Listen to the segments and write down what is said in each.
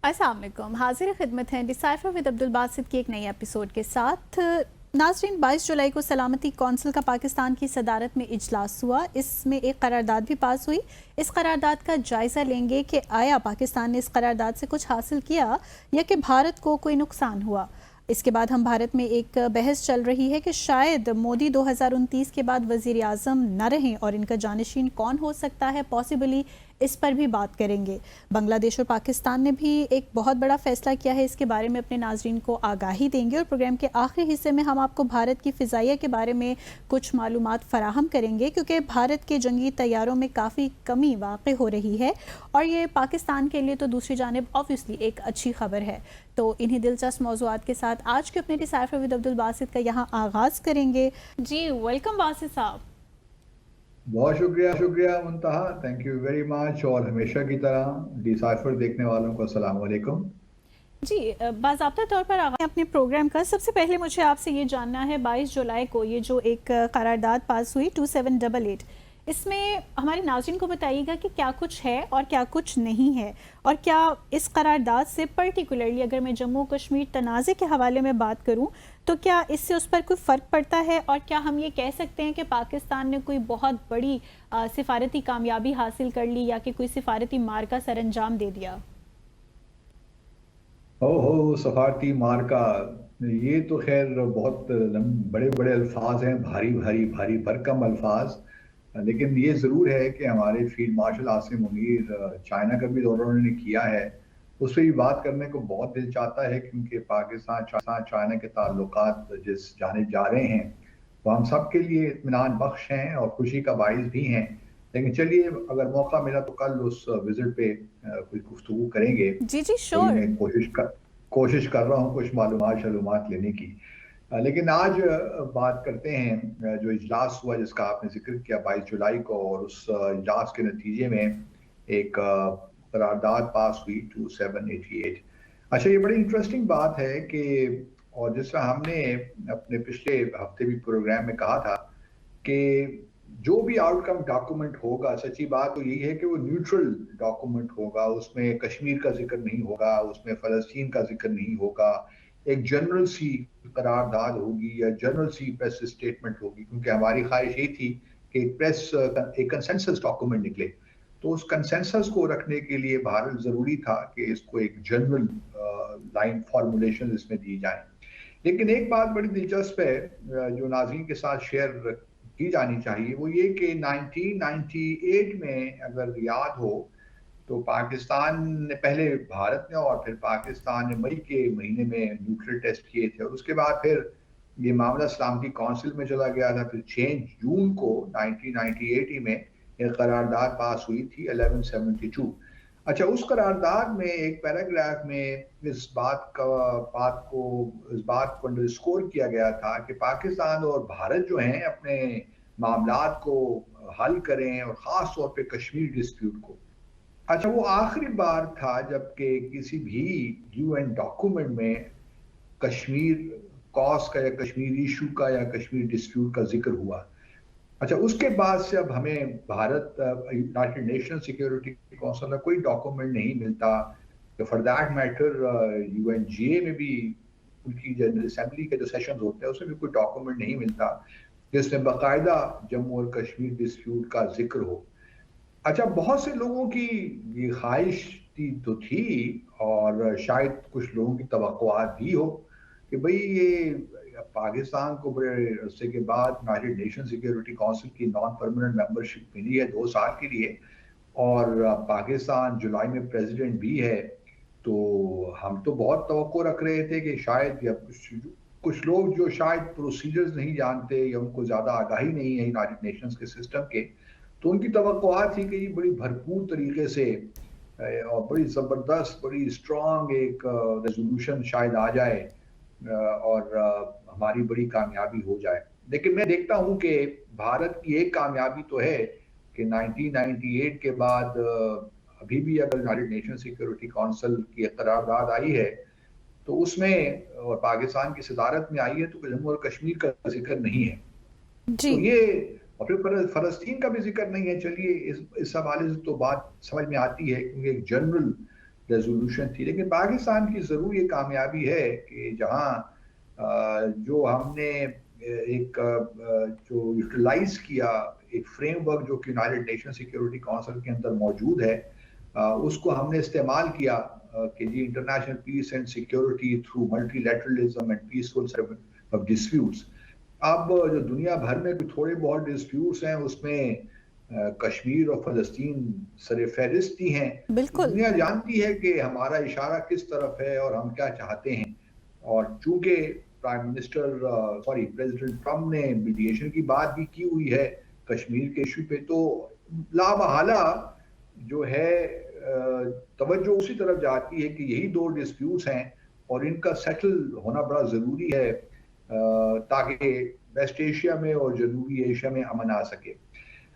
अस्सलाम वालेकुम। हाजिर खिदमत हैं डिसाइफर विद अब्दुल बासित के एक नए एपिसोड के साथ। नाज़रीन, 22 जुलाई को सलामती कौंसिल का पाकिस्तान की सदारत में इजलास हुआ। इसमें एक करारदाद भी पास हुई। इस करारदाद का जायज़ा लेंगे कि आया पाकिस्तान ने इस करारदाद से कुछ हासिल किया या कि भारत को कोई नुकसान हुआ। इसके बाद हम भारत में एक बहस चल रही है कि शायद मोदी 2029 के बाद वज़ीर आज़म न रहें और इनका जानशीन कौन हो सकता है पॉसिबली, इस पर भी बात करेंगे। बांग्लादेश और पाकिस्तान ने भी एक बहुत बड़ा फैसला किया है, इसके बारे में अपने नाजरीन को आगाही देंगे। और प्रोग्राम के आखिरी हिस्से में हम आपको भारत की फ़िज़ाइया के बारे में कुछ मालूमात फराहम करेंगे, क्योंकि भारत के जंगी तैयारों में काफ़ी कमी वाक़ हो रही है और ये पाकिस्तान के लिए तो दूसरी जानिब ऑब्वियसली एक अच्छी खबर है। तो इन्हीं दिलचस्प मौज़ूआत के साथ आज के अपने डिसाइफर विद अब्दुल बासित का यहाँ आगाज़ करेंगे। जी वेलकम बासित साहब। बहुत शुक्रिया मुंतहा, थैंक यू वेरी मच। और हमेशा की तरह डिसाइफर देखने वालों को अस्सलाम वालेकुम। जी, बाज़ाब्ता तौर पर आगाज़ अपने प्रोग्राम का सबसे पहले मुझे आपसे ये जानना है, 22 जुलाई को ये जो एक करारदाद पास हुई 2788, इसमें हमारे नाज़रीन को बताइएगा कि क्या कुछ है और क्या कुछ नहीं है, और क्या इस करारदाद से पर्टिकुलरली अगर मैं जम्मू कश्मीर तनाज़े के हवाले में बात करूं तो क्या इससे उस पर कोई फ़र्क पड़ता है, और क्या हम ये कह सकते हैं कि पाकिस्तान ने कोई बहुत बड़ी सिफारती कामयाबी हासिल कर ली या कि कोई सिफारती मार का सरअंजाम दे दिया? हो सफारती मार्का, ये तो खैर बहुत बड़े बड़े अल्फाज हैं, भारी भारी भारी भरकम अल्फाज। लेकिन ये ज़रूर है कि हमारे field marshal Asim Munir China का भी दौरा उन्होंने किया है। उस पर भी बात करने को बहुत दिल चाहता है, क्योंकि पाकिस्तान चाइना के ताल्लुकात जिस जाने जा रहे हैं वो हम सब के लिए इत्मीनान बख्श हैं और खुशी का बाइस भी हैं। लेकिन चलिए, अगर मौका मिला तो कल उस विजिट पे कुछ गुफ्तगू करेंगे। जी जी थोड़ी श्योर। मैं कोशिश कर रहा हूँ कुछ मालूमात लेने की। लेकिन आज बात करते हैं जो इजलास हुआ जिसका आपने जिक्र किया 22 जुलाई को, और उस इजलास के नतीजे में एक करारदाद पास हुई 2788। अच्छा, ये बड़ी इंटरेस्टिंग बात है कि, और जिस तरह हमने अपने पिछले हफ्ते भी प्रोग्राम में कहा था कि जो भी आउटकम डॉक्यूमेंट होगा, सच्ची बात तो यही है कि वो न्यूट्रल डॉक्यूमेंट होगा। उसमें कश्मीर का जिक्र नहीं होगा, उसमें फ़लस्तीन का जिक्र नहीं होगा। एक जनरल सी करारदाद होगी या जनरल सी प्रेस स्टेटमेंट होगी, क्योंकि हमारी ख्वाहिश ये थी कि एक कंसेंसस डॉक्यूमेंट निकले। तो उस कंसेंसस को रखने के लिए भारत ज़रूरी था कि इसको एक जनरल लाइन फॉर्मुलेशन इसमें दी जाए। लेकिन एक बात बड़ी दिलचस्प है जो नाज़रीन के साथ शेयर की जानी चाहिए, वो ये कि 1998 में अगर याद हो तो पाकिस्तान ने पहले, भारत ने और फिर पाकिस्तान ने मई के महीने में न्यूक्लियर टेस्ट किए थे, और उसके बाद फिर ये मामला सलामती काउंसिल में चला गया था। फिर 6 जून को 1998 में एक करारदाद पास हुई थी 1172। अच्छा, उस करारदाद में एक पैराग्राफ में इस बात को अंडरस्कोर किया गया था कि पाकिस्तान और भारत जो हैं अपने मामलात को हल करें, और ख़ास तौर पे कश्मीर डिस्प्यूट को। अच्छा, वो आखिरी बार था जबकि किसी भी यूएन डॉक्यूमेंट में कश्मीर कॉज का या कश्मीर इशू का या कश्मीर डिस्प्यूट का जिक्र हुआ। अच्छा, उसके बाद से अब हमें Bharat United nation security council का कोई डॉक्यूमेंट नहीं मिलता। फॉर दैट मैटर यूएनजीए में भी उनकी जनरल असेंबली के जो सेशन होते हैं उसमें भी कोई डॉक्यूमेंट नहीं मिलता जिसमें बाकायदा जम्मू और कश्मीर डिस्प्यूट का जिक्र हो। अच्छा, बहुत से लोगों की ये ख्वाहिश थी और शायद कुछ लोगों की तवक्कुआत भी हो कि भाई ये पाकिस्तान को बड़े अरसे के बाद यूनाइटेड नेशन सिक्योरिटी काउंसिल की नॉन परमानेंट मेंबरशिप मिली है 2 साल के लिए, और पाकिस्तान जुलाई में प्रेसिडेंट भी है। तो हम तो बहुत तवक्को रख रहे थे कि शायद, या कुछ लोग जो शायद प्रोसीजर्स नहीं जानते या उनको ज़्यादा आगाही नहीं है यूनाइटेड नेशंस के सिस्टम के, तो उनकी तवक्कुआत थी कि ये बड़ी भरपूर तरीके से और बड़ी ज़बरदस्त, बड़ी स्ट्रॉन्ग एक रेजोल्यूशन शायद आ जाए और हमारी बड़ी कामयाबी हो जाए। लेकिन मैं देखता हूँ कि भारत की एक कामयाबी तो है कि 1998 के बाद अभी भी अगर यूनाइटेड नेशन सिक्योरिटी काउंसिल की करारदाद आई है तो उसमें, और पाकिस्तान की सदारत में आई है, तो जम्मू और कश्मीर का जिक्र नहीं है। जी तो ये, और फिर फलस्तीन का भी जिक्र नहीं है। चलिए, इस हवाले से तो बात समझ में आती है, क्योंकि एक जनरल रेजोल्यूशन थी। लेकिन पाकिस्तान की ज़रूर ये कामयाबी है कि जहाँ जो हमने एक जो यूटिलाइज किया एक फ्रेमवर्क जो कि यूनाइटेड नेशन सिक्योरिटी काउंसिल के अंदर मौजूद है, उसको हमने इस्तेमाल किया कि जी international peace and security through multilateralism and peaceful settlement of disputes. अब जो दुनिया भर में थोड़े बहुत डिस्प्यूट्स हैं उसमें कश्मीर और फलस्तीन सर फहरिस्त ही हैं। बिल्कुल। दुनिया जानती है कि हमारा इशारा किस तरफ है और हम क्या चाहते हैं। और चूंकि प्रेसिडेंट ट्रम्प ने मीडिएशन की बात भी की हुई है कश्मीर के इशू पे, तो लामहला जो है तवज्जो उसी तरफ जाती है कि यही दो डिस्प्यूट्स हैं और इनका सेटल होना बड़ा ज़रूरी है ताकि वेस्ट एशिया में और जनूबी एशिया में अमन आ सके।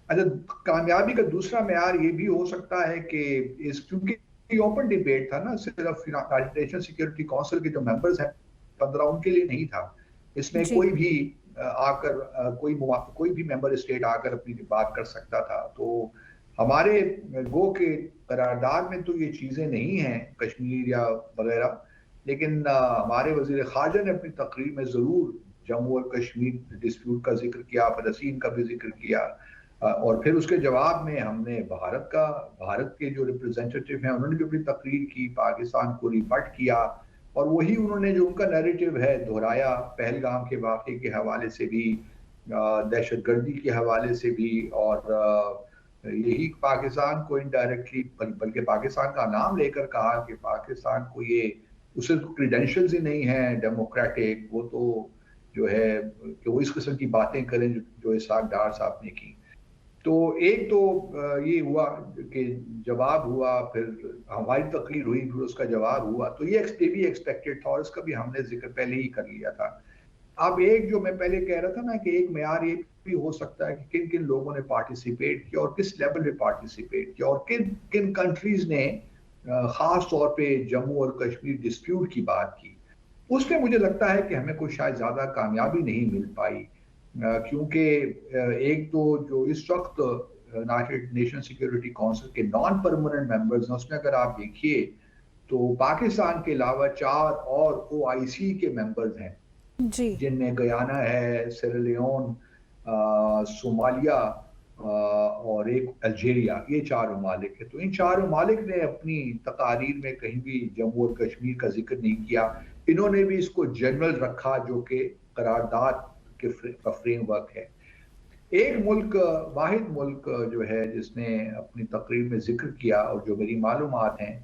अच्छा, कामयाबी का दूसरा मेयार ये भी हो सकता है कि क्योंकि ओपन डिबेट था ना, सिर्फ यूनाइटेड नेशन सिक्योरिटी काउंसिल के जो मेंबर्स हैं 15 उनके लिए नहीं था। इसमें कोई भी आकर कोई भी मेंबर स्टेट आकर अपनी बात कर सकता था। तो हमारे गो के करारदाद में तो ये चीज़ें नहीं हैं कश्मीर या वगैरह, लेकिन हमारे वजीर खारजा ने अपनी तकरीर में ज़रूर जम्मू और कश्मीर डिस्प्यूट का जिक्र किया, फलस्तीन का भी जिक्र किया। और फिर उसके जवाब में हमने भारत के जो रिप्रेजेंटेटिव हैं उन्होंने भी अपनी तकरीर की, पाकिस्तान को रिबट किया और वही उन्होंने जो उनका नैरेटिव है दोहराया, पहलगाम के वाक़े के हवाले से भी, दहशतगर्दी के हवाले से भी, और यही पाकिस्तान को इनडायरेक्टली बल्कि पाकिस्तान का नाम लेकर कहा कि पाकिस्तान को ये उसे क्रीडेंशियल्स ही नहीं है डेमोक्रेटिक, वो तो जो है कि वो इस किस्म की बातें करें जो इसहाक डार साहब ने की। तो एक तो ये हुआ कि जवाब हुआ, फिर हमारी तकरीर हुई, फिर उसका जवाब हुआ, तो ये भी एक्सपेक्टेड था और इसका भी हमने जिक्र पहले ही कर लिया था। अब एक जो मैं पहले कह रहा था ना कि एक मेयार ये भी हो सकता है कि किन किन लोगों ने पार्टिसिपेट किया और किस लेवल पे पार्टिसिपेट किया और किन किन कंट्रीज ने खास तौर पे जम्मू और कश्मीर डिस्प्यूट की बात की। उसमें मुझे लगता है कि हमें कोई शायद ज़्यादा कामयाबी नहीं मिल पाई, क्योंकि एक तो जो इस वक्त यूनाइटेड नेशन सिक्योरिटी काउंसिल के नॉन परमानेंट मेंबर्स हैं उसमें अगर आप देखिए तो पाकिस्तान के अलावा 4 और ओआईसी के मेंबर्स हैं जिनमें गयाना है, सेरेलियोन, सोमालिया और एक अल्जीरिया, ये 4 ममालिक है। तो इन 4 ममालिक ने अपनी तकारीर में कहीं भी जम्मू और कश्मीर का जिक्र नहीं किया। इन्होंने भी इसको जनरल रखा जो कि करारदाद के फ्रेमवर्क है। एक मुल्क, वाहिद मुल्क जो है जिसने अपनी तकरीर में जिक्र किया और जो मेरी मालूमात हैं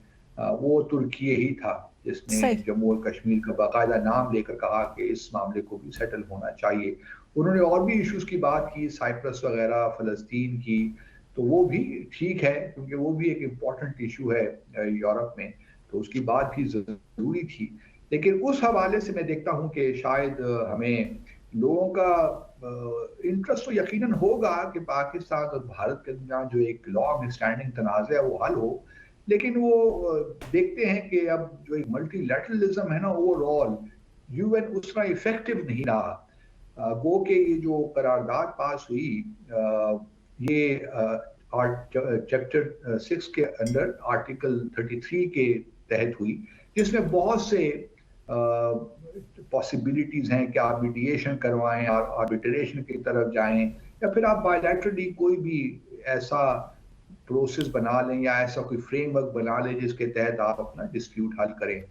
वो तुर्की ही था, जिसने जम्मू और कश्मीर का बाकायदा नाम लेकर कहा कि इस मामले को भी सेटल होना चाहिए। उन्होंने और भी इश्यूज की बात की, साइप्रस वगैरह, फलस्तीन की, तो वो भी ठीक है क्योंकि वो भी एक इम्पॉर्टेंट इशू है यूरोप में, तो उसकी बात भी ज़रूरी थी। लेकिन उस हवाले से मैं देखता हूँ कि शायद हमें लोगों का इंटरेस्ट तो यकीनन होगा कि पाकिस्तान और भारत के दरमियान जो एक लॉन्ग स्टैंडिंग तनाज़ा है वो हल हो, लेकिन वो देखते हैं कि अब जो एक मल्टीलैटरलिज्म है ना, ओवरऑल यूएन उतना इफेक्टिव नहीं रहा। गो के ये जो करारदाद पास हुई ये चैप्टर 6 के अंदर आर्टिकल 33 के तहत हुई, जिसमें बहुत से पॉसिबिलिटीज हैं कि आप मीडिएशन करवाएं, आर्बिट्रेशन की तरफ जाएं, या फिर आप बायलैटरली कोई भी ऐसा प्रोसेस बना लें या ऐसा कोई फ्रेमवर्क बना लें जिसके तहत आप अपना डिस्प्यूट हल करें।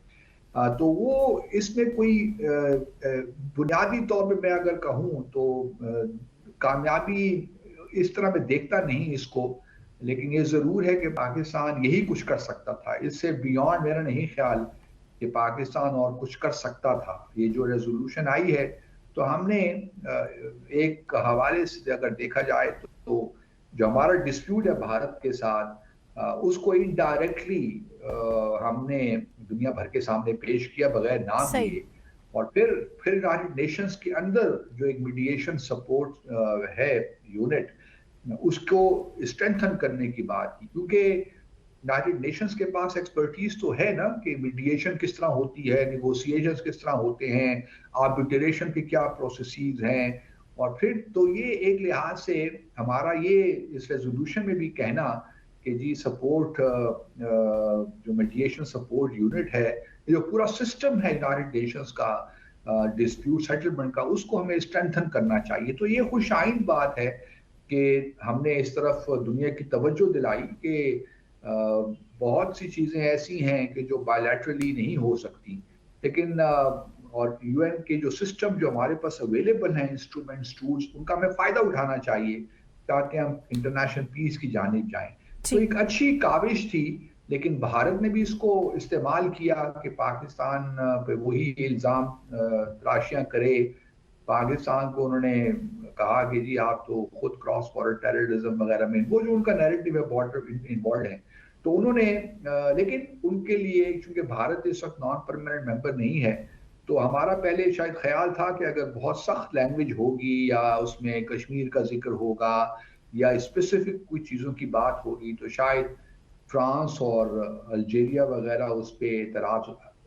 तो वो इसमें कोई बुनियादी तौर पे मैं अगर कहूँ तो कामयाबी इस तरह मैं देखता नहीं इसको, लेकिन ये ज़रूर है कि पाकिस्तान यही कुछ कर सकता था, इससे बियॉन्ड मेरा नहीं ख्याल कि पाकिस्तान और कुछ कर सकता था। ये जो रेजोल्यूशन आई है तो हमने एक हवाले से अगर देखा जाए तो जो हमारा डिस्प्यूट है भारत के साथ उसको इनडायरेक्टली हमने दुनिया भर के सामने पेश किया बगैर नाम लिए, और फिर यूनाइटेड नेशंस के अंदर जो एक मीडिएशन सपोर्ट है यूनिट, उसको स्ट्रेंथन करने की बात की, क्योंकि यूनाइटेड नेशंस के पास एक्सपर्टीज तो है ना कि मीडिएशन किस तरह होती है, नेगोशिएशंस किस तरह होते हैं, आर्बिट्रेशन के क्या प्रोसेसेस हैं, और फिर तो ये एक लिहाज से हमारा ये इस रेजोल्यूशन में भी कहना कि जी सपोर्ट जो मीडिएशन सपोर्ट यूनिट है, जो पूरा सिस्टम है यूनाइटेड नेशंस का डिस्प्यूट सेटलमेंट का, उसको हमें स्ट्रेंथन करना चाहिए। तो ये खुशाइन बात है कि हमने इस तरफ दुनिया की तवज्जो दिलाई कि बहुत सी चीज़ें ऐसी हैं कि जो बायलैटरली नहीं हो सकती, लेकिन और यूएन के जो सिस्टम जो हमारे पास अवेलेबल हैं, इंस्ट्रूमेंट्स, टूल्स, उनका हमें फ़ायदा उठाना चाहिए ताकि हम इंटरनेशनल पीस की जानिब जाएं। तो जी। एक अच्छी काविश थी, लेकिन भारत ने भी इसको इस्तेमाल किया कि पाकिस्तान पे वही इल्ज़ाम तराशियाँ करे। पाकिस्तान को उन्होंने कहा कि जी आप तो खुद क्रॉस बॉर्डर टेररिज्म वगैरह में, वो जो उनका नैरेटिव है बॉर्डर इन्वॉल्व है, तो उन्होंने लेकिन उनके लिए चूंकि भारत इस वक्त नॉन परमानेंट मेंबर नहीं है, तो हमारा पहले शायद ख्याल था कि अगर बहुत सख्त लैंग्वेज होगी या उसमें कश्मीर का जिक्र होगा या स्पेसिफिक कुछ चीज़ों की बात होगी, तो शायद फ्रांस और अल्जीरिया वगैरह उस पर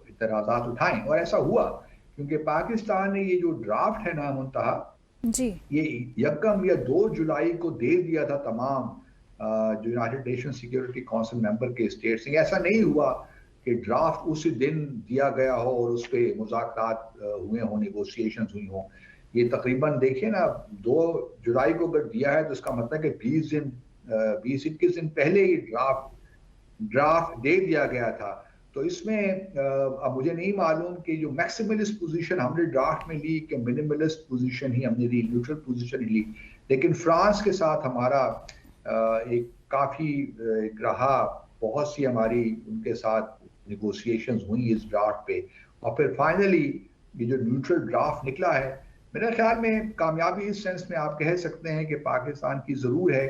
इतराज़ात उठाएं, और ऐसा हुआ क्योंकि पाकिस्तान ने ये जो ड्राफ्ट है ना मुंतहा, जी। ये यकम या 2 जुलाई को दे दिया था तमाम जो United nation security council member के स्टेट्स ने। ऐसा नहीं हुआ कि ड्राफ्ट उसी दिन दिया गया हो और उस पर मुज़ाकरात हुए हों, नेगोशिएशंस हुई हों। ये तकरीबन देखिए ना, 2 जुलाई को अगर दिया है तो इसका मतलब है कि 20-21 दिन पहले ही ड्राफ्ट दे दिया गया था। तो इसमें अब मुझे नहीं मालूम कि जो मैक्सिमलिस्ट पोजीशन हमने ड्राफ्ट में ली कि मिनिमलिस्ट पोजीशन ही हमने ली, न्यूट्रल पोजीशन ही ली, लेकिन फ्रांस के साथ हमारा एक काफ़ी एक रहा, बहुत सी हमारी उनके साथ निगोशिएशंस हुई इस ड्राफ्ट पे, और फिर फाइनली ये जो न्यूट्रल ड्राफ्ट निकला है, मेरे ख्याल में कामयाबी इस सेंस में आप कह सकते हैं कि पाकिस्तान की ज़रूर है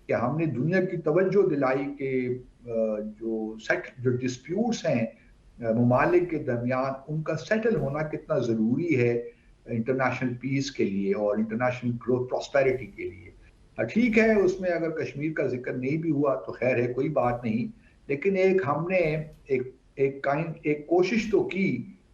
कि हमने दुनिया की तवज्जो दिलाई कि जो डिस्प्यूट्स हैं ममालिक के दरमियान, उनका सेटल होना कितना ज़रूरी है इंटरनेशनल पीस के लिए और इंटरनेशनल ग्रोथ प्रॉस्पेरिटी के लिए। ठीक है, उसमें अगर कश्मीर का जिक्र नहीं भी हुआ तो खैर है, कोई बात नहीं, लेकिन हमने एक कोशिश तो की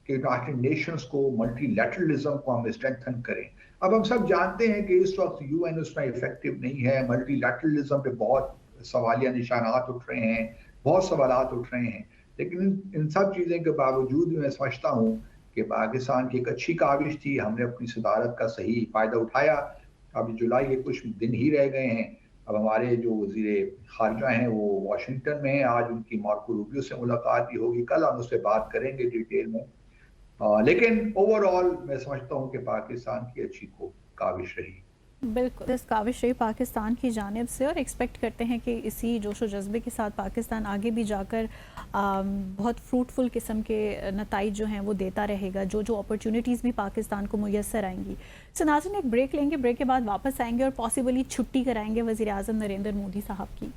कि यूनाइटेड नेशंस को, मल्टीलैटरलिज्म को हम स्ट्रेंथन करें। अब हम सब जानते हैं कि इस वक्त यूएन उसमें इफेक्टिव नहीं है, मल्टीलैटरलिज्म पे बहुत सवालिया निशानात उठ रहे हैं, बहुत सवालात उठ रहे हैं, लेकिन इन सब चीज़ों के बावजूद भी मैं समझता हूँ कि पाकिस्तान की एक अच्छी काविश थी, हमने अपनी सदारत का सही फ़ायदा उठाया। अब जुलाई के कुछ दिन ही रह गए हैं, अब हमारे जो वज़ीर ख़ारिजा हैं वो वाशिंगटन में हैं, आज उनकी मार्को रूबियो से मुलाकात भी होगी, कल हम उस पर बात करेंगे डिटेल में। लेकिन ओवरऑल मैं समझता हूँ कि पाकिस्तान की अच्छी काविश रही। बिल्कुल, इस काविश रही पाकिस्तान की जानिब से, और एक्सपेक्ट करते हैं कि इसी जोश व जज्बे के साथ पाकिस्तान आगे भी जाकर बहुत फ्रूटफुल किस्म के नताइज जो हैं वो देता रहेगा, जो जो अपॉर्चुनिटीज़ भी पाकिस्तान को मुयस्सर आएंगी। सो नाज़रीन, एक ब्रेक लेंगे, ब्रेक के बाद वापस आएंगे और पॉसिबली छुट्टी कराएंगे वज़ीर आज़म नरेंद्र मोदी साहब की।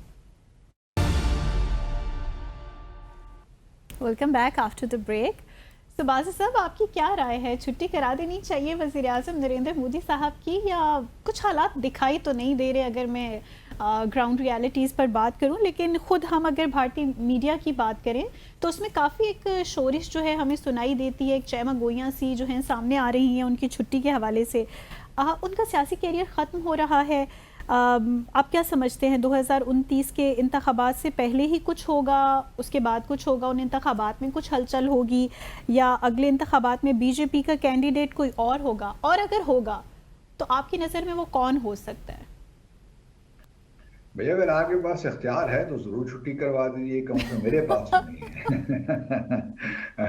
Welcome back after the break. तो बाज़ साहब, आपकी क्या राय है, छुट्टी करा देनी चाहिए वज़ीर आज़म नरेंद्र मोदी साहब की, या कुछ हालात दिखाई तो नहीं दे रहे अगर मैं ग्राउंड रियलिटीज़ पर बात करूं, लेकिन ख़ुद हम अगर भारतीय मीडिया की बात करें तो उसमें काफ़ी एक शोरिश जो है हमें सुनाई देती है, एक चहमा गोइयाँ सी जो हैं सामने आ रही हैं उनकी छुट्टी के हवाले से। उनका सियासी कैरियर ख़त्म हो रहा है। आप क्या समझते हैं, 2029 के इंतखाबात से पहले ही कुछ होगा, उसके बाद कुछ होगा, उन इंतखाबात में कुछ हलचल होगी, या अगले इंतखाबात में बीजेपी का कैंडिडेट कोई और होगा, और अगर होगा तो आपकी नज़र में वो कौन हो सकता है? भैया, अगर आपके पास इख्तियार है तो ज़रूर छुट्टी करवा दीजिए, कम से कम मेरे पास तो नहीं है।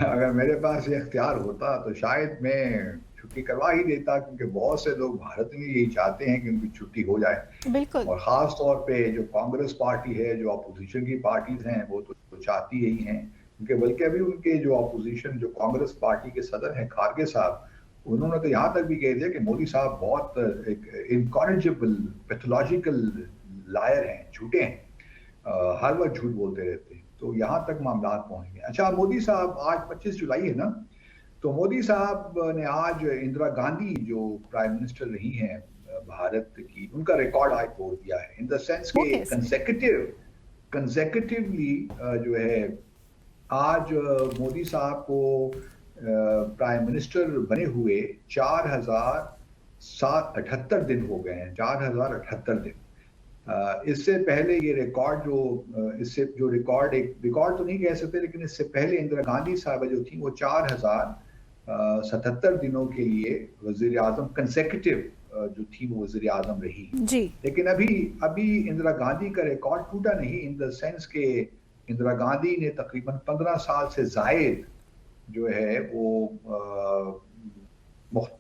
अगर मेरे पास ये इख्तियार होता तो शायद मैं छुट्टी करवा ही देता, क्योंकि बहुत से लोग भारत में यही चाहते हैं कि उनकी छुट्टी हो जाए। बिल्कुल। और ख़ास तौर पे जो कांग्रेस पार्टी है, जो अपोजिशन की पार्टीज हैं, वो तो चाहती यही हैं, क्योंकि बल्कि अभी उनके जो अपोजिशन, जो कांग्रेस पार्टी के सदर हैं खारगे साहब, उन्होंने तो यहाँ तक भी कह दिया कि मोदी साहब बहुत एक इनकॉरेजिबल पैथोलॉजिकल लायर हैं, झूठे हैं, हर वक्त झूठ बोलते रहते हैं। तो यहाँ तक मामला पहुंच गए। अच्छा, मोदी साहब, आज 25 जुलाई है ना, तो मोदी साहब ने आज इंदिरा गांधी जो प्राइम मिनिस्टर रही हैं भारत की, उनका रिकॉर्ड आज तोड़ दिया है, इन द सेंस के कंसेक्यूटिवली जो है आज मोदी साहब को प्राइम मिनिस्टर बने हुए 4078 दिन हो गए हैं, 4078 दिन। इससे पहले ये रिकॉर्ड इससे जो रिकॉर्ड एक रिकॉर्ड तो नहीं कह सकते, लेकिन इससे पहले इंदिरा गांधी साहबा जो थी वो 4077 दिनों के लिए वजीर आजम कंसेक्यूटिव जो थी वो वजीर आजम रही। जी। लेकिन अभी अभी इंदिरा गांधी का रिकॉर्ड टूटा नहीं, इन द सेंस के इंदिरा गांधी ने तकरीबन 15 साल से जायद जो है वो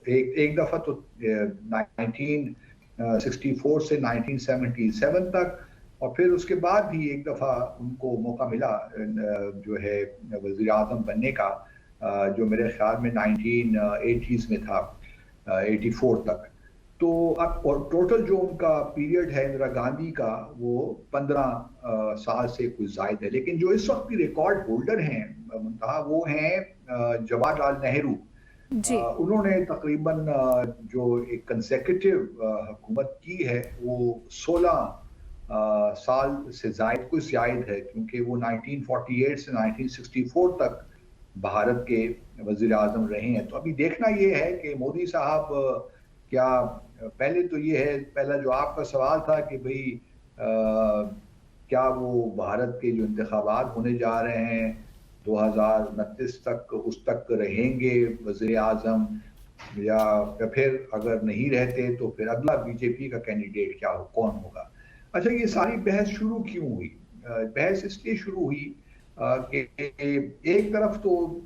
एक दफा तो 1964 से 1977 तक, और फिर उसके बाद भी एक दफा उनको मौका मिला जो है वजीर आजम बनने का, जो मेरे ख्याल में 1980s में था, 84 तक। तो अब और टोटल जो उनका पीरियड है इंदिरा गांधी का वो 15 साल से कुछ जायद है। लेकिन जो इस वक्त की रिकॉर्ड होल्डर हैं मुंतहा वो हैं जवाहरलाल नेहरू। जी। उन्होंने तकरीबन जो एक कंसेक्यूटिव हुकूमत की है वो 16 साल से जायद कुछ जायद है, क्योंकि वो 1948 से 1964 तक भारत के वजीर आजम रहे हैं। तो अभी देखना ये है कि मोदी साहब क्या, पहले तो ये है, पहला जो आपका सवाल था कि भाई क्या वो भारत के जो इंतखाबात होने जा रहे हैं 2029 तक उस तक रहेंगे वजीर आजम, या फिर अगर नहीं रहते तो फिर अगला बीजेपी का कैंडिडेट क्या हो, कौन होगा। अच्छा, ये सारी बहस शुरू क्यों हुई? बहस इसलिए शुरू हुई कि एक तरफ तो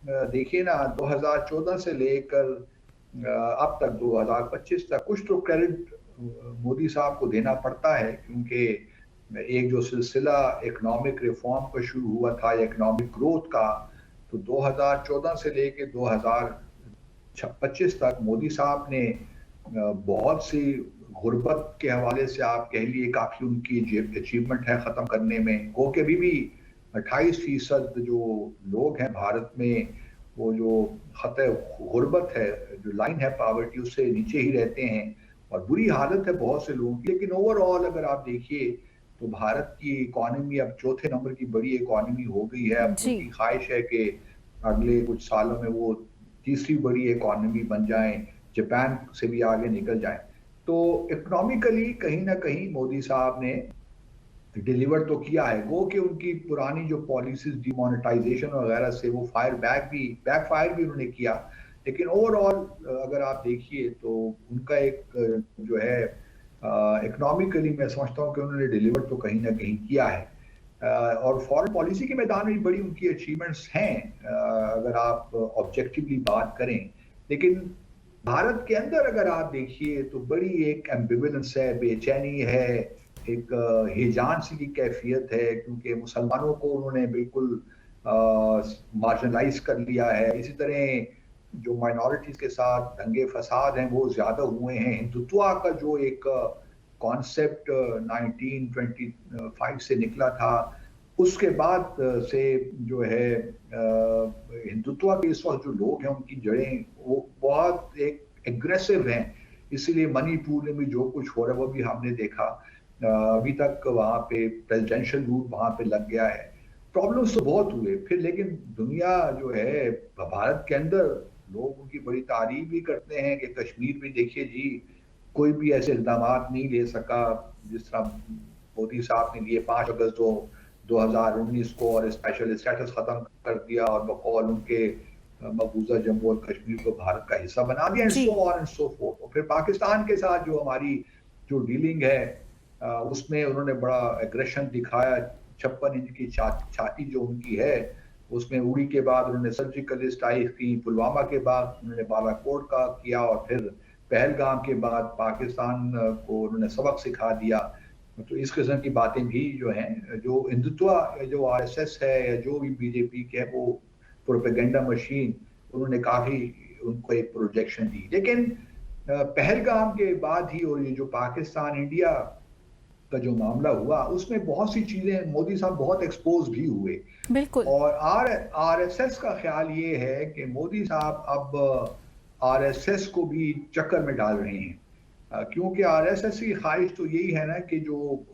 देखिए ना, 2014 से लेकर अब तक 2025 तक कुछ तो क्रेडिट मोदी साहब को देना पड़ता है, क्योंकि एक जो सिलसिला इकोनॉमिक रिफॉर्म का शुरू हुआ था, इकोनॉमिक ग्रोथ का, तो 2014 से लेकर 2025 तक मोदी साहब ने बहुत सी गुर्बत के हवाले से आप कह लिए काफ़ी उनकी अचीवमेंट है ख़त्म करने में। को कि अभी भी 28% जो लोग हैं भारत में वो जो खत गुर्बत है, जो लाइन है पावर्टी, उससे नीचे ही रहते हैं और बुरी हालत है बहुत से लोगों की। लेकिन ओवरऑल अगर आप देखिए तो भारत की इकॉनमी अब चौथे नंबर की बड़ी इकॉनमी हो गई है। अब उनकी ख्वाहिश है कि अगले कुछ सालों में वो तीसरी बड़ी इकॉनमी बन जाएं, जापान से भी आगे निकल जाएं। तो इकोनॉमिकली कहीं ना कहीं मोदी साहब ने डिलीवर तो किया है। वो कि उनकी पुरानी जो पॉलिसीज डिमोनेटाइजेशन वगैरह से वो बैकफायर भी उन्होंने किया। लेकिन ओवरऑल अगर आप देखिए तो उनका एक जो है इकोनॉमिकली मैं समझता हूँ कि उन्होंने डिलीवर तो कहीं ना कहीं किया है। और फॉरेन पॉलिसी के मैदान में बड़ी उनकी अचीवमेंट्स हैं अगर आप ऑब्जेक्टिवली बात करें। लेकिन भारत के अंदर अगर आप देखिए तो बड़ी एक एम्बिवेलेंस है, बेचैनी है, एक हिजान सी की कैफियत है, क्योंकि मुसलमानों को उन्होंने बिल्कुल मार्जिनलाइज कर लिया है। इसी तरह जो माइनॉरिटीज के साथ दंगे फसाद हैं वो ज्यादा हुए हैं। हिंदुत्व का जो एक कॉन्सेप्ट 1925 से निकला था, उसके बाद से जो है हिंदुत्व के इस वक्त जो लोग हैं उनकी जड़ें वो बहुत एक एग्रेसिव हैं। इसीलिए मणिपुर में भी जो कुछ हो रहा है वो भी हमने देखा। अभी तक वहाँ पे प्रेसिडेंशियल रूल वहाँ पे लग गया है। प्रॉब्लम्स तो बहुत हुए फिर, लेकिन दुनिया जो है भारत के अंदर लोग उनकी बड़ी तारीफ भी करते हैं कि कश्मीर में देखिए जी कोई भी ऐसे इक़दाम नहीं ले सका जिस तरह मोदी साहब ने लिए 5 अगस्त 2019 को, और स्पेशल स्टेटस खत्म कर दिया और बकौल उनके मकबूजा जम्मू और कश्मीर को भारत का हिस्सा बना दिया, and so on and so fourth. और फिर पाकिस्तान के साथ जो हमारी जो डीलिंग है उसमें उन्होंने बड़ा एग्रेशन दिखाया। 56 इंच की छाती जो उनकी है उसमें उड़ी के बाद उन्होंने सर्जिकल स्ट्राइक की, पुलवामा के बाद उन्होंने बालाकोट का किया, और फिर पहलगाम के बाद पाकिस्तान को उन्होंने सबक सिखा दिया। तो इस किस्म की बातें भी जो हैं, जो हिंदुत्व जो आरएसएस है या जो भी बीजेपी के है वो प्रोपेगेंडा मशीन, उन्होंने काफी उनको एक प्रोजेक्शन दी। लेकिन पहलगाम के बाद ही और ये जो पाकिस्तान इंडिया का जो मामला हुआ उसमें बहुत सी चीजें मोदी साहब बहुत एक्सपोज भी हुए। बिल्कुल। और आरएसएस का ख्याल ये है कि मोदी साहब अब आरएसएस को भी चक्कर में डाल रहे हैं, क्योंकि आरएसएस की ख्वाहिश तो यही है ना कि जो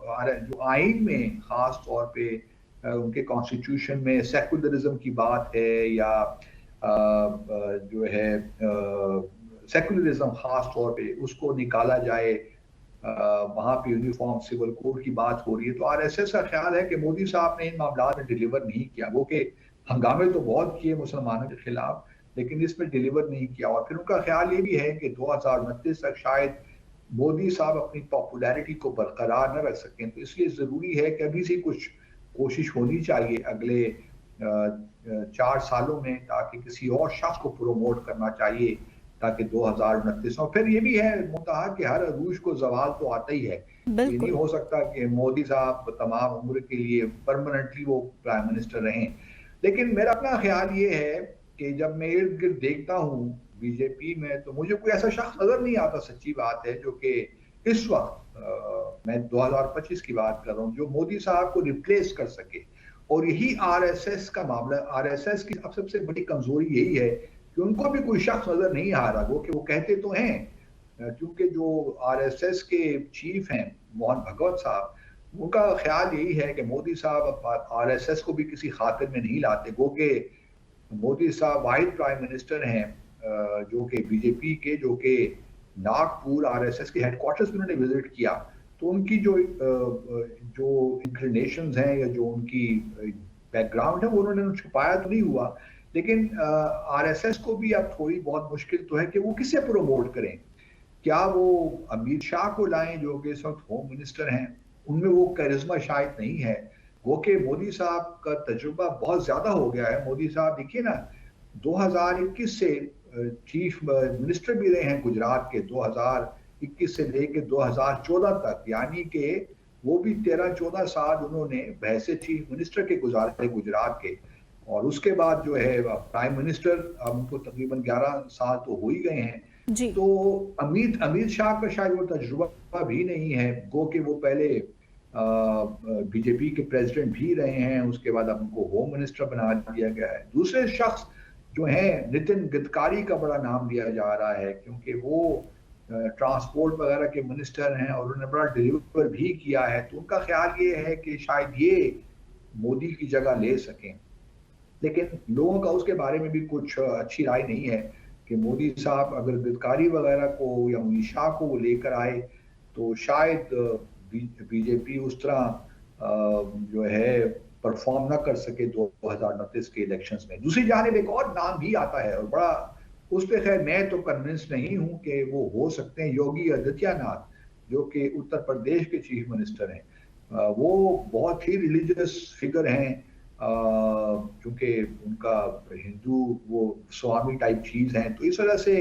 आइन में खास तौर पे उनके कॉन्स्टिट्यूशन में सेकुलरिज्म की बात है, या जो है सेकुलरिज्म खास तौर पे उसको निकाला जाए, वहाँ पे यूनिफॉर्म सिविल कोड की बात हो रही है, तो आरएसएस का ख्याल है कि मोदी साहब ने इन मामलों में डिलीवर नहीं किया। वो कि हंगामे तो बहुत किए मुसलमानों के खिलाफ, लेकिन इसमें डिलीवर नहीं किया। और फिर उनका ख्याल ये भी है कि 2029 तक शायद मोदी साहब अपनी पॉपुलैरिटी को बरकरार न रख सकें, तो इसलिए ज़रूरी है कि अभी से कुछ कोशिश होनी चाहिए अगले 4 सालों में, ताकि किसी और शख्स को प्रोमोट करना चाहिए, ताकि 2029। और फिर ये भी है मुद्दा कि हर अरूज को जवाल तो आता ही है। ये नहीं बिल्कुल। हो सकता कि मोदी साहब तमाम उम्र के लिए परमानेंटली वो प्राइम मिनिस्टर रहें। लेकिन मेरा अपना ख्याल ये है कि जब मैं इर्द गिर्द देखता हूँ बीजेपी में, तो मुझे कोई ऐसा शख्स नजर नहीं आता, सच्ची बात है, जो कि इस वक्त मैं 2025 की बात कर रहा हूँ, जो मोदी साहब को रिप्लेस कर सके। और यही आरएसएस का मामला, आरएसएस की अब सबसे बड़ी कमजोरी यही है कि उनको भी कोई शख्स नजर नहीं आ रहा। वो कहते तो हैं, क्योंकि जो आरएसएस के चीफ हैं मोहन भगवत साहब, उनका ख्याल यही है कि मोदी साहब आरएसएस को भी किसी खातिर में नहीं लाते। गो के मोदी साहब वाहिद प्राइम मिनिस्टर हैं जो कि बीजेपी के, जो कि नागपुर आरएसएस के हेडक्वार्टर्स में उन्होंने विजिट किया। तो उनकी जो इंक्लिनेशंस हैं या जो उनकी बैकग्राउंड है, वो उन्होंने छुपाया तो नहीं हुआ। लेकिन आरएसएस को भी अब थोड़ी बहुत मुश्किल तो है कि वो किसे प्रमोट करें। क्या वो अमित शाह को लाएं, जो कि इस वक्त होम मिनिस्टर हैं? उनमें वो करिश्मा शायद नहीं है। वो कि मोदी साहब का तजुर्बा बहुत ज्यादा हो गया है। मोदी साहब देखिए ना, 2021 से चीफ मिनिस्टर भी रहे हैं गुजरात के, 2021 से लेके 2014 तक, यानी कि वो भी 13-14 साल उन्होंने बहैसियत चीफ मिनिस्टर के गुजारे गुजरात के। और उसके बाद जो है प्राइम मिनिस्टर, अब उनको तकरीबन 11 साल तो हो ही गए हैं। जी। तो अमित शाह का शायद वो तजुर्बा भी नहीं है। गो कि वो पहले बीजेपी के प्रेसिडेंट भी रहे हैं, उसके बाद अब उनको होम मिनिस्टर बना दिया गया है। दूसरे शख्स जो हैं, नितिन गडकरी का बड़ा नाम लिया जा रहा है, क्योंकि वो ट्रांसपोर्ट वगैरह के मिनिस्टर हैं और उन्होंने बड़ा डिलीवर भी किया है। तो उनका ख्याल ये है कि शायद ये मोदी की जगह ले सकें। लेकिन लोगों का उसके बारे में भी कुछ अच्छी राय नहीं है कि मोदी साहब अगर गडकरी वगैरह को या अमित शाह को वो लेकर आए, तो शायद बीजेपी उस तरह जो है परफॉर्म ना कर सके 2029 के इलेक्शंस में। दूसरी जानिब एक और नाम भी आता है, और बड़ा उस पर, खैर मैं तो कन्विंस नहीं हूं कि वो हो सकते हैं, योगी आदित्यनाथ, जो कि उत्तर प्रदेश के चीफ मिनिस्टर हैं। वो बहुत ही रिलीजियस फिगर हैं, क्योंकि उनका हिंदू वो स्वामी टाइप चीज है, तो इस वजह से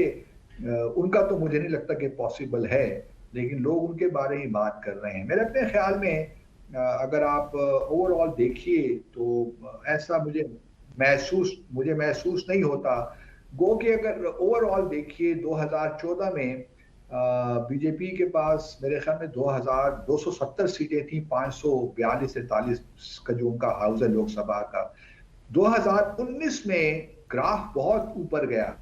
उनका तो मुझे नहीं लगता कि पॉसिबल है। लेकिन लोग उनके बारे में बात कर रहे हैं। मेरे अपने ख्याल में अगर आप ओवरऑल देखिए, तो ऐसा मुझे महसूस नहीं होता। गो कि अगर ओवरऑल देखिए 2014 में बीजेपी के पास मेरे ख्याल में 2270 सीटें थी, 542-43 का जो उनका हाउस है लोकसभा का। 2019 में ग्राफ बहुत ऊपर गया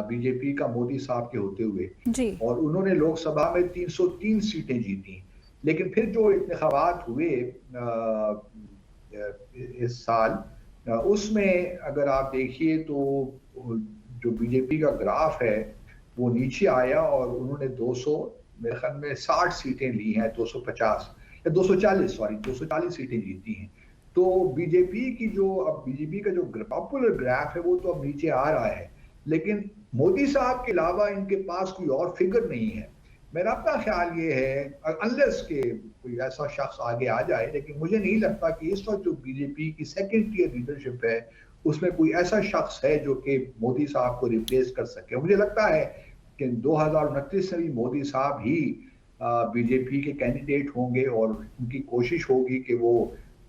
बीजेपी का मोदी साहब के होते हुए, जी। और उन्होंने लोकसभा में 303 सीटें जीती। लेकिन फिर जो इंतखाबात हुए इस साल, उसमें अगर आप देखिए तो जो बीजेपी का ग्राफ है वो नीचे आया, और उन्होंने 200 मेरे ख्याल में 60 सीटें ली हैं, 250 या 240 सीटें जीती हैं। तो बीजेपी का जो पॉपुलर ग्राफ है वो तो अब नीचे आ रहा है, लेकिन मोदी साहब के अलावा इनके पास कोई और फिगर नहीं है। मेरा अपना ख्याल ये है, अनलेस के कोई ऐसा शख्स आगे आ जाए, लेकिन मुझे नहीं लगता कि इस वक्त जो बीजेपी की सेकंड टीयर लीडरशिप है उसमें कोई ऐसा शख्स है जो कि मोदी साहब को रिप्लेस कर सके। मुझे लगता है कि 2029 में भी मोदी साहब ही बीजेपी के कैंडिडेट होंगे, और उनकी कोशिश होगी कि वो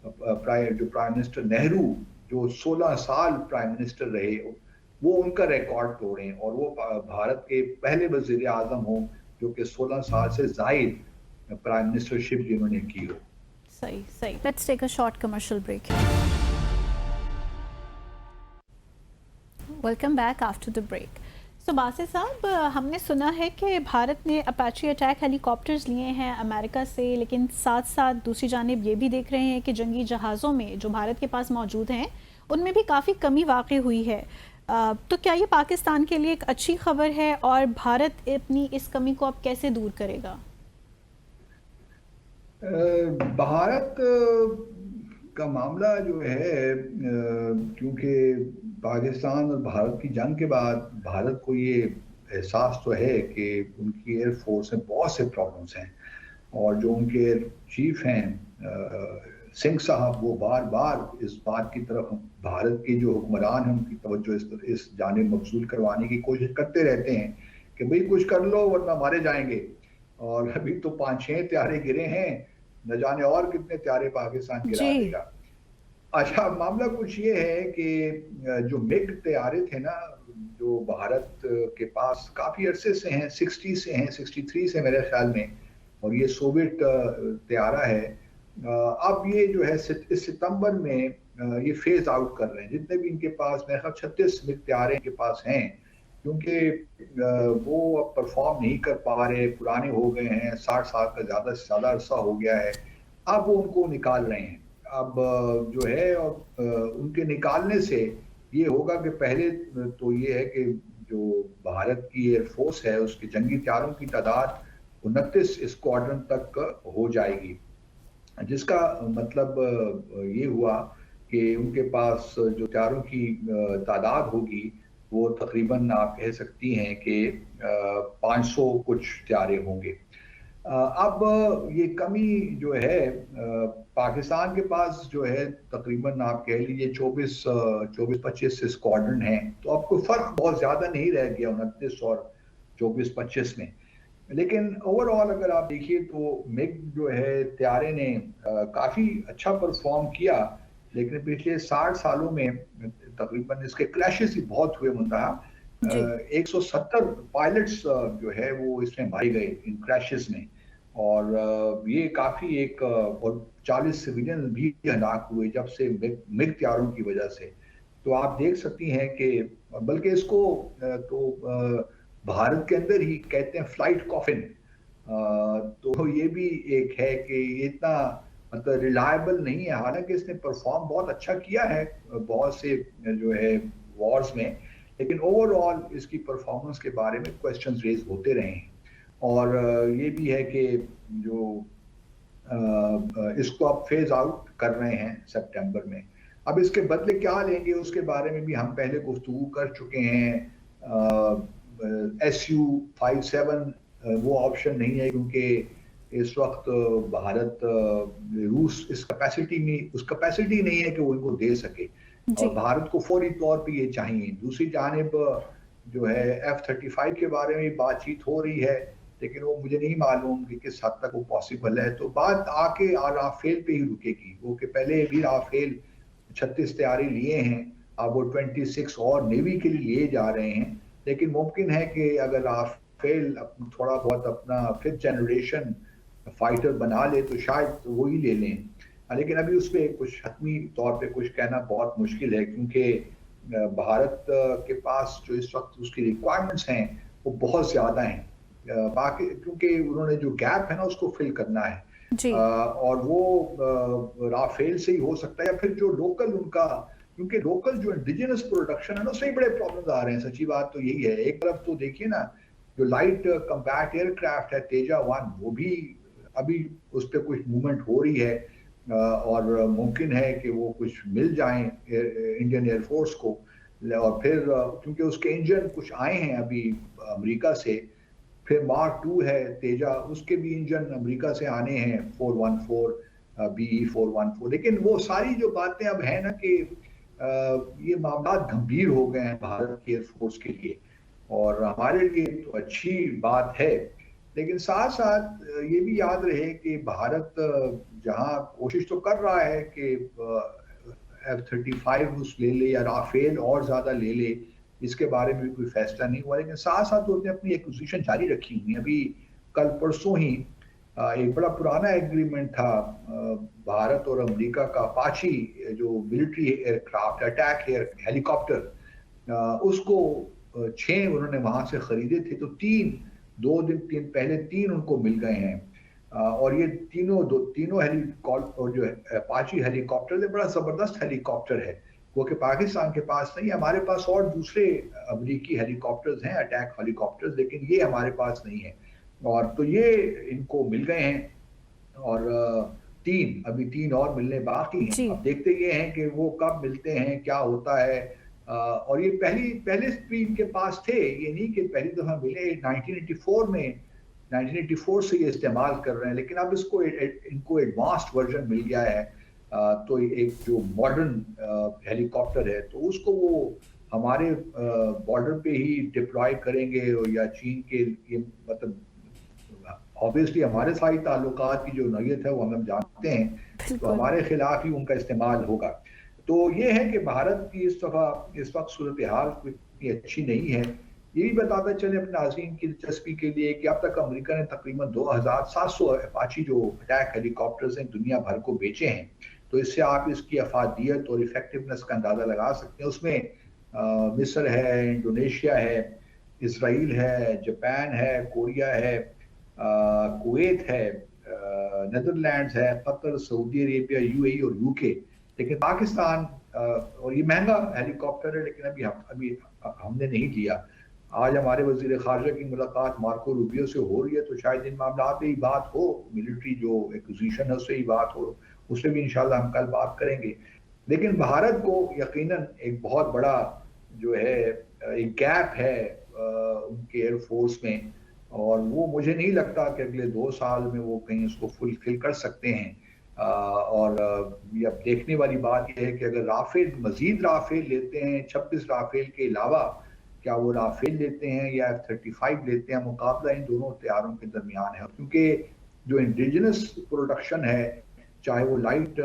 जो प्राइम मिनिस्टर नेहरू, जो 16 साल प्राइम मिनिस्टर रहे, वो उनका रिकॉर्ड तोड़ें, और वो भारत के पहले वजीर आजम हों जो कि 16 साल से जायद प्राइम मिनिस्टरशिप जिन्होंने की हो। सही। Let's take a short commercial break. Welcome back after the break. So Basit साहब, हमने सुना है कि भारत ने अपाची अटैक हेलीकॉप्टर्स लिए हैं अमेरिका से, लेकिन साथ साथ दूसरी जानिब ये भी देख रहे हैं कि जंगी जहाज़ों में जो भारत के पास मौजूद हैं उनमें भी काफ़ी कमी वाक़ई हुई है। तो क्या ये पाकिस्तान के लिए एक अच्छी खबर है, और भारत अपनी इस कमी को अब कैसे दूर करेगा? भारत का मामला जो है, क्योंकि पाकिस्तान और भारत की जंग के बाद भारत को ये एहसास तो है कि उनकी एयरफोर्स में बहुत से प्रॉब्लम्स हैं, और जो उनके एयर चीफ हैं सिंह साहब, वो बार बार इस बात की तरफ भारत के जो हुक्मरान हैं उनकी तवज्जो इस जानिब मबसूल करवाने की कोशिश करते रहते हैं कि भाई कुछ कर लो वरना मारे जाएंगे। और अभी तो 5-6 त्यारे गिरे हैं, न जाने और कितने त्यारे पाकिस्तान गिरा जी। देगा। अच्छा, मामला कुछ ये है कि जो मिग तैयारे थे ना, जो भारत के पास काफी अरसे से हैं, 60 से हैं, 63 से मेरे ख्याल में, और ये सोवियत तैयारा है। अब ये जो है इस सितंबर में ये फेज आउट कर रहे हैं जितने भी इनके पास, मेरे ख्याल 36 मिग तैयारे इनके पास हैं, क्योंकि वो अब परफॉर्म नहीं कर पा रहे, पुराने हो गए हैं, 60 साल का ज्यादा से ज्यादा अरसा हो गया है। अब वो उनको निकाल रहे हैं। अब जो है, और उनके निकालने से ये होगा कि पहले तो ये है कि जो भारत की एयरफोर्स है उसके जंगी हथियारों की तादाद 29 स्क्वाड्रन तक हो जाएगी, जिसका मतलब ये हुआ कि उनके पास जो हथियारों की तादाद होगी वो तकरीबन आप कह सकती हैं कि 500 कुछ हथियारे होंगे। अब ये कमी जो है, पाकिस्तान के पास जो है तकरीबन आप कह लीजिए 24-25 स्क्वाड्रन हैं, तो अब कोई फर्क बहुत ज्यादा नहीं रह गया 29 और 24-25 में। लेकिन ओवरऑल अगर आप देखिए तो मिग जो है त्यारे ने काफी अच्छा परफॉर्म किया, लेकिन पिछले 60 सालों में तकरीबन इसके क्रैशेस ही बहुत हुए। मुंतहा जी। 170 पायलट्स जो है वो इसमें मारे गए इन क्रैशेस में, और ये काफी एक और 40 सिविलियन भी हलाक हुए जब से मिग त्यारों की वजह से। तो आप देख सकती हैं कि बल्कि इसको भारत के अंदर ही कहते हैं फ्लाइट कॉफिन। तो ये भी एक है कि ये इतना मतलब रिलायबल नहीं है, हालांकि इसने परफॉर्म बहुत अच्छा किया है बहुत से जो है वॉर्स में, लेकिन ओवरऑल इसकी परफॉर्मेंस के बारे में क्वेश्चंस रेज होते रहे हैं। और ये भी है कि जो इसको अब फेज आउट कर रहे हैं सितंबर में। अब इसके बदले क्या लेंगे उसके बारे में भी हम पहले गुफ्तगू कर चुके हैं। SU-57 वो ऑप्शन नहीं है, क्योंकि इस वक्त भारत रूस उस कैपेसिटी नहीं है कि वो इनको दे सके, और जी। भारत को फौरी तौर पे ये चाहिए। दूसरी जानिब जो है F-35 के बारे में बातचीत हो रही है, लेकिन वो मुझे नहीं मालूम कि किस हद तक वो पॉसिबल है। तो बात आके राफेल पे ही रुकेगी, वो कि पहले भी राफेल 36 तैयारी लिए हैं, अब वो 26 और नेवी के लिए लिए जा रहे हैं। लेकिन मुमकिन है कि अगर राफेल थोड़ा बहुत अपना 5th जनरेशन फाइटर बना ले तो शायद वो ही ले लें। लेकिन अभी उस पर कुछ हतमी तौर पे कुछ कहना बहुत मुश्किल है, क्योंकि भारत के पास जो इस वक्त उसकी रिक्वायरमेंट्स हैं वो बहुत ज़्यादा हैं। बाकी क्योंकि उन्होंने जो गैप है ना उसको फिल करना है, जी। और वो राफेल से ही हो सकता है, या फिर जो लोकल उनका, क्योंकि लोकल जो इंडिजिनस प्रोडक्शन है ना उससे ही बड़े प्रॉब्लम्स आ रहे हैं। सच्ची बात तो यही है। एक तरफ तो देखिए ना, जो लाइट कम्बैट एयरक्राफ्ट है तेजा-1, वो भी अभी उस पर कुछ मूवमेंट हो रही है, और मुमकिन है कि वो कुछ मिल जाए इंडियन एयरफोर्स को। और फिर क्योंकि उसके इंजन कुछ आए हैं अभी अमेरिका से, फिर मार्क 2 है तेजा, उसके भी इंजन अमेरिका से आने हैं 414 BE 414। लेकिन वो सारी जो बातें अब है ना कि ये मामला गंभीर हो गए हैं भारत की एयरफोर्स के लिए, और हमारे लिए तो अच्छी बात है। लेकिन साथ साथ ये भी याद रहे कि भारत जहां कोशिश तो कर रहा है कि F-35 उस ले ले या राफेल और ज्यादा ले ले, इसके बारे में कोई फैसला नहीं हुआ, लेकिन साथ साथ उसने अपनी एक्विजिशन जारी रखी हुई है। अभी कल परसों ही एक बड़ा पुराना एग्रीमेंट था भारत और अमेरिका का, अपाची जो military aircraft attack air helicopter, उसको 6 उन्होंने वहां से खरीदे थे, तो 2 दिन पहले 3 उनको मिल गए हैं। और ये तीनों हेलीकॉप्टर जो है अपाची हेलीकॉप्टर है, बड़ा जबरदस्त हेलीकॉप्टर है, वो कि पाकिस्तान के पास नहीं। हमारे पास और दूसरे अमेरिकी हेलीकॉप्टर्स हैं, अटैक हेलीकॉप्टर्स, लेकिन ये हमारे पास नहीं है। और तो ये इनको मिल गए हैं, और अभी तीन और मिलने बाकी हैं। जी। अब देखते ये हैं कि वो कब मिलते हैं, क्या होता है। और ये पहले स्प्रीन के पास थे, ये नहीं कि पहली दफ़ा मिले। 1984 में 1984 से ये इस्तेमाल कर रहे हैं, लेकिन अब इनको एडवांस्ड वर्जन मिल गया है। तो एक जो मॉडर्न हेलीकॉप्टर है, तो उसको वो हमारे बॉर्डर पे ही डिप्लॉय करेंगे, या चीन के ये मतलब ऑब्वियसली हमारे साथ ताल्लुकात की जो नौयत है वो हम जानते हैं, तो बिल्कुल। हमारे खिलाफ ही उनका इस्तेमाल होगा। तो ये है कि भारत की इस वक्त सूरत हाल इतनी अच्छी नहीं है। ये भी बताते चले अपने नाज़रीन की दिलचस्पी के लिए कि अब तक अमेरिका ने तकरीबन 2700 अपाची जो अटैक हेलीकॉप्टर्स हैं दुनिया भर को बेचे हैं। तो इससे आप इसकी अफादियत और इफेक्टिवनेस का अंदाज़ा लगा सकते हैं। उसमें मिस्र है, इंडोनेशिया है, इसराइल है, जापान है, कोरिया है, कुवैत है, नीदरलैंड्स है, कतर, सऊदी अरेबिया, यूएई और यूके। लेकिन पाकिस्तान और ये महंगा हेलीकॉप्टर है, लेकिन अभी हमने नहीं लिया। आज हमारे वजीर खारजा की मुलाकात मार्को रूबियो से हो रही है, तो शायद इन मामला पे ही बात हो, मिलिट्री जो एक्विजिशन है उससे ही बात हो, उससे भी इंशाल्लाह हम कल बात करेंगे। लेकिन भारत को यकीनन एक बहुत बड़ा जो है एक गैप है उनके एयरफोर्स में, और वो मुझे नहीं लगता कि अगले 2 साल में वो कहीं उसको फुलफिल कर सकते हैं। और ये अब देखने वाली बात यह है कि अगर मजीद राफेल लेते हैं 26 राफेल के अलावा, क्या वो राफेल लेते हैं या F-35 लेते हैं, मुकाबला इन दोनों तैयारों के दरमियान है। क्योंकि जो इंडिजिनस प्रोडक्शन है, चाहे वो लाइट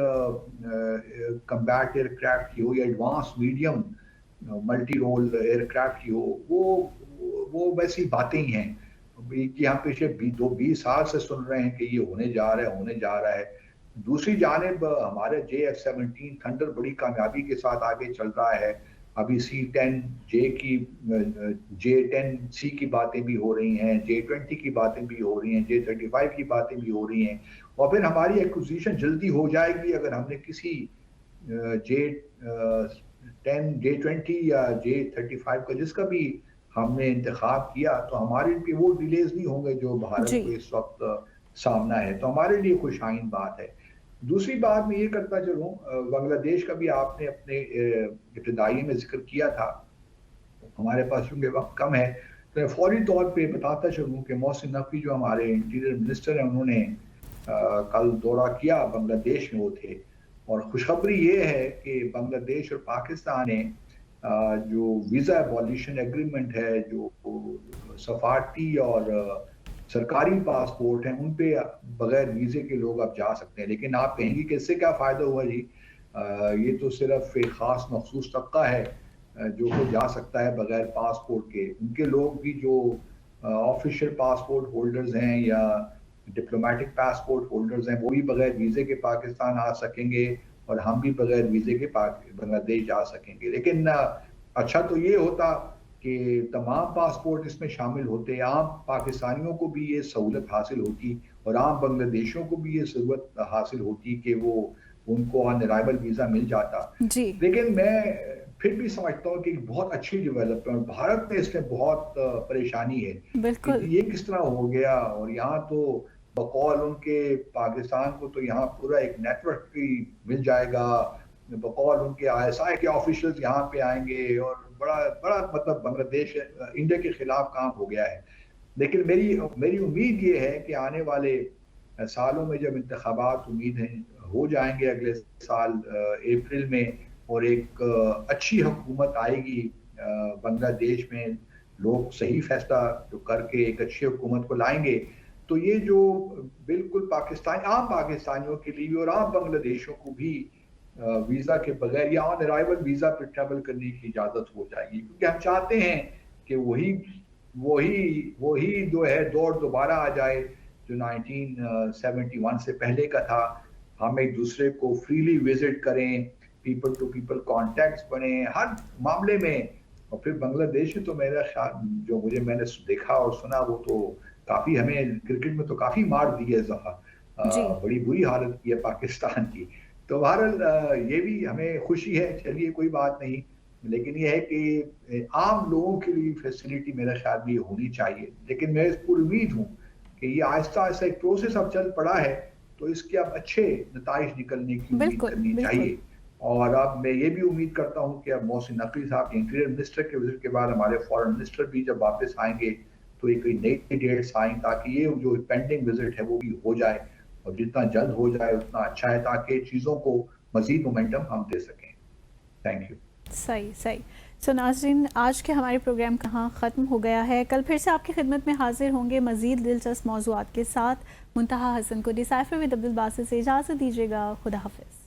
कम्बैट एयरक्राफ्ट की हो या advance medium multi role aircraft की हो, वो वैसी बातें ही हैं कि हम पिछले 20 साल से सुन रहे हैं कि ये होने जा रहा है। दूसरी जानिब हमारे JF-17 थंडर बड़ी कामयाबी के साथ आगे चल रहा है। अभी J10C की बातें भी हो रही हैं, J20 की बातें भी हो रही हैं, J35 की बातें भी हो रही हैं, और फिर हमारी एक्विजिशन जल्दी हो जाएगी अगर हमने किसी J20 या J35 का जिसका भी हमने इंतखाब किया, तो हमारे लिए वो डिलेज नहीं होंगे जो भारत जी। को इस वक्त सामना है। तो हमारे लिए खुशाइन बात है। दूसरी बात मैं ये करता चलूँ, बांग्लादेश का भी आपने अपने इब्तिदाई में जिक्र किया था। हमारे पास चूंकि वक्त कम है, तो मैं फौरी तौर पे बताता चलूँ कि मोहसिन नकवी जो हमारे इंटीरियर मिनिस्टर हैं, उन्होंने कल दौरा किया, बांग्लादेश में वो थे। और खुशखबरी ये है कि बांग्लादेश और पाकिस्तान ने जो वीज़ा एबॉलिशन एग्रीमेंट है, जो सफारती और सरकारी पासपोर्ट हैं, उन पे बगैर वीज़े के लोग अब जा सकते हैं। लेकिन आप कहेंगे कि इससे क्या फ़ायदा हुआ जी? ये तो सिर्फ एक ख़ास मखसूस तबका है जो कि जा सकता है बगैर पासपोर्ट के। उनके लोग भी जो ऑफिशियल पासपोर्ट होल्डर्स हैं या डिप्लोमेटिक पासपोर्ट होल्डर्स हैं, वो भी बगैर वीज़े के पाकिस्तान आ सकेंगे, और हम भी बगैर वीज़े के बांग्लादेश जा सकेंगे। लेकिन अच्छा तो ये होता कि तमाम पासपोर्ट इसमें शामिल होते, आम पाकिस्तानियों को भी ये सहूलत हासिल होती, और आम बांग्लादेशियों को भी ये सहूलत हासिल होती कि वो उनको ऑन अराइवल वीज़ा मिल जाता। जी। लेकिन मैं फिर भी समझता हूँ कि एक बहुत अच्छी डेवलपमेंट भारत में इसमें बहुत परेशानी है कि बिल्कुल। ये किस तरह हो गया। और यहाँ तो बकौल उनके पाकिस्तान को तो यहाँ पूरा एक नेटवर्क भी मिल जाएगा, बकौल उनके ISI के ऑफिशियल्स यहाँ पे आएंगे, और बड़ा बड़ा मतलब बांग्लादेश इंडिया के खिलाफ काम हो गया है। लेकिन मेरी उम्मीद ये है कि आने वाले सालों में जब इंतखाबात उम्मीद है हो जाएंगे अगले साल अप्रैल में, और एक अच्छी हुकूमत आएगी बांग्लादेश में, लोग सही फैसला जो करके एक अच्छी हुकूमत को लाएंगे, तो ये जो बिल्कुल आम पाकिस्तानियों के लिए भी और आम बांग्लादेशियों को भी वीज़ा के बगैर या ऑन अराइवल वीज़ा पर ट्रैवल करने की इजाज़त हो जाएगी। क्योंकि हम चाहते हैं कि वही वही वही जो है दौर दोबारा आ जाए जो 1971 से पहले का था। हम एक दूसरे को फ्रीली विजिट करें, पीपल टू पीपल कॉन्टैक्ट्स बने हर मामले में। और फिर बांग्लादेश में तो मेरा ख्याल जो मैंने देखा और सुना, वो तो काफ़ी हमें क्रिकेट में तो काफ़ी मार दी है इस दफ़ा। जी। बड़ी बुरी हालत की है पाकिस्तान की। तो बहरहाल ये भी हमें खुशी है, चलिए कोई बात नहीं। लेकिन ये है कि आम लोगों के लिए फैसिलिटी मेरे ख्याल में होनी चाहिए। लेकिन मैं इस पर उम्मीद हूँ कि ये आहिस्ता आहिस्ता एक प्रोसेस अब चल पड़ा है, तो इसके अब अच्छे नताइज निकलने की उम्मीद बिल्कुल करनी बिल्कुल चाहिए। और अब मैं ये भी उम्मीद करता हूँ कि अब मोहसिन नकवी साहब इंटीरियर मिनिस्टर के विजिट के बाद हमारे फॉरेन मिनिस्टर भी जब वापस आएंगे तो एक नई डेट्स आएँ ताकि ये जो पेंडिंग विजिट है वो भी हो जाए, और जितना जल्द हो जाए उतना अच्छा है ताकि चीज़ों को मजीद मोमेंटम हम दे सकें। Thank you. सही सही। सो नाज़रीन, आज के हमारे प्रोग्राम कहाँ ख़त्म हो गया है। कल फिर से आपकी खिदमत में हाजिर होंगे मज़ीद दिलचस्प मौज़ूआत के साथ। मुंतहा हसन को डिसाइफर विद अब्दुल बासित से इजाज़त दीजिएगा। खुदा हाफिज़।